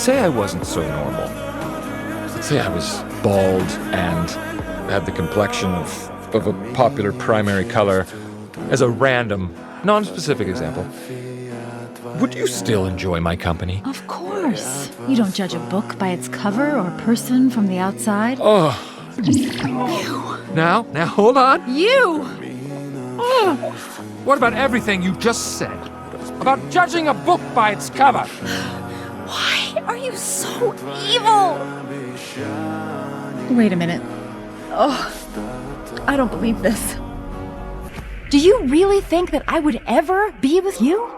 Say I wasn't so normal. Say I was bald and had the complexion of a popular primary color. As a random, non-specific example. Would you still enjoy my company? Of course. You don't judge a book by its cover or person from the outside. Oh. Now, hold on. You! What about everything you just said? About judging a book by its cover? Why are you so evil? Wait a minute. Oh, I don't believe this. Do you really think that I would ever be with you?